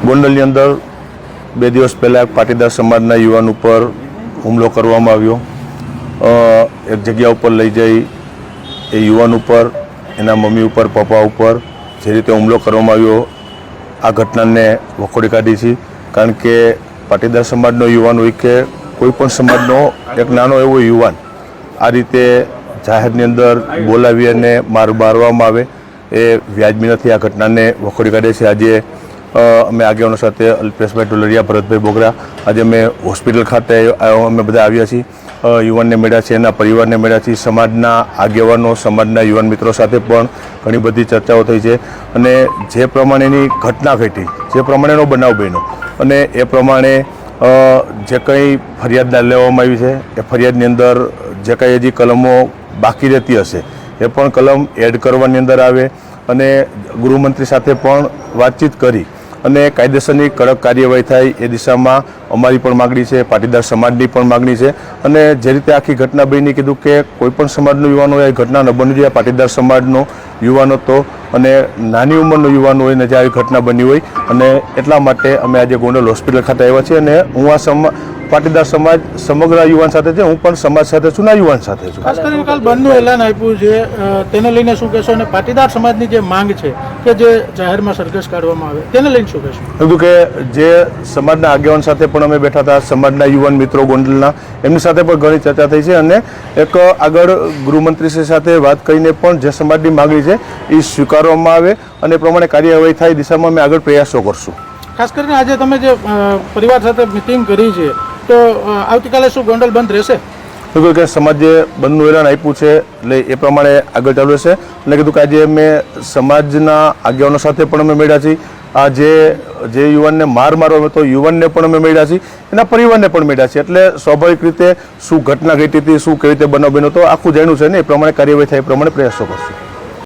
ગોંડલની અંદર 2 દિવસ પહેલાં એક પાટીદાર સમાજના યુવાન ઉપર હુમલો કરવામાં આવ્યો। એક જગ્યા ઉપર લઈ જઈ એ યુવાન ઉપર, એના મમ્મી ઉપર, પપ્પા ઉપર જે રીતે હુમલો કરવામાં આવ્યો, આ ઘટનાને વખોડી કાઢી છે। કારણ કે પાટીદાર સમાજનો યુવાન હોય કે કોઈ પણ સમાજનો એક નાનો એવો યુવાન આ રીતે જાહેરની અંદર બોલાવી અને મારવામાં આવે એ વ્યાજબી નથી। આ ઘટનાને વખોડી કાઢે છે। આજે અમે આગેવાનો સાથે અલ્પેશભાઈ ટોલરિયા, ભરતભાઈ બોગરા, આજે અમે હોસ્પિટલ ખાતે અમે બધા આવ્યા છીએ। યુવાનને મળ્યા છે, એના પરિવારને મળ્યા છે, સમાજના આગેવાનો, સમાજના યુવાન મિત્રો સાથે પણ ઘણી બધી ચર્ચાઓ થઈ છે અને જે પ્રમાણેની ઘટના ઘટી, જે પ્રમાણેનો બનાવ બન્યો અને એ પ્રમાણે જે કંઈ ફરિયાદ લેવામાં આવી છે એ ફરિયાદની અંદર જે કંઈ હજી કલમો બાકી રહેતી હશે એ પણ કલમ એડ કરવાની અંદર આવે અને ગૃહમંત્રી સાથે પણ વાતચીત કરી અને કાયદેસરની કડક કાર્યવાહી થાય એ દિશામાં અમારી પણ માગણી છે, પાટીદાર સમાજની પણ માગણી છે। અને જે રીતે આખી ઘટના બની, કીધું કે કોઈપણ સમાજનો યુવાન હોય એ ઘટના ન બનવી જોઈએ। પાટીદાર સમાજનો યુવાન હતો અને નાની ઉંમરનો યુવાન હોય ને જે આવી ઘટના બની હોય અને એટલા માટે અમે આજે ગોંડલ હોસ્પિટલ ખાતે આવ્યા છીએ અને હું આ પાટીદાર સમાજ સમગ્ર યુવાન સાથે છે, હું પણ સમાજ સાથે છું, ના યુવાન સાથે છું। ખાસ કરીને કાલ બંધનું એલાન આપ્યું છે, તેને લઈને શું કહેશો? અને પાટીદાર સમાજની જે માંગ છે કે જે જાહેરમાં સરઘસ કાઢવામાં આવે તેને લઈને શું કહેશો? કીધું કે જે સમાજના આગેવાન સાથે પણ અમે બેઠા હતા, સમાજના યુવાન મિત્રો ગોંડલના, એમની સાથે પણ ઘણી ચર્ચા થઈ છે અને એક આગળ ગૃહમંત્રીશ્રી સાથે વાત કરીને પણ જે સમાજની માગણી છે એ સ્વીકારવામાં આવે અને એ પ્રમાણે કાર્યવાહી થાય દિશામાં અમે આગળ પ્રયાસો કરશું। ખાસ કરીને આજે તમે જે પરિવાર સાથે મિટિંગ કરી છે તો આવતીકાલે શું ગોંડલ બંધ રહેશે? કીધું કે સમાજે બંધનું એલાન આપ્યું છે એટલે એ પ્રમાણે આગળ ચાલુ રહેશે અને કીધું કે આજે અમે સમાજના આગેવાનો સાથે પણ અમે મળ્યા છીએ। આ જે યુવાનને મારવામાં હતો યુવાનને પણ અમે મળ્યા છીએ, એના પરિવારને પણ મળ્યા છીએ। એટલે સ્વાભાવિક રીતે શું ઘટના ઘટી હતી, શું કેવી રીતે બનાવ બન્યો તો આખું જાણ્યું છે ને એ પ્રમાણે કાર્યવાહી થાય એ પ્રમાણે પ્રયાસો કરશું।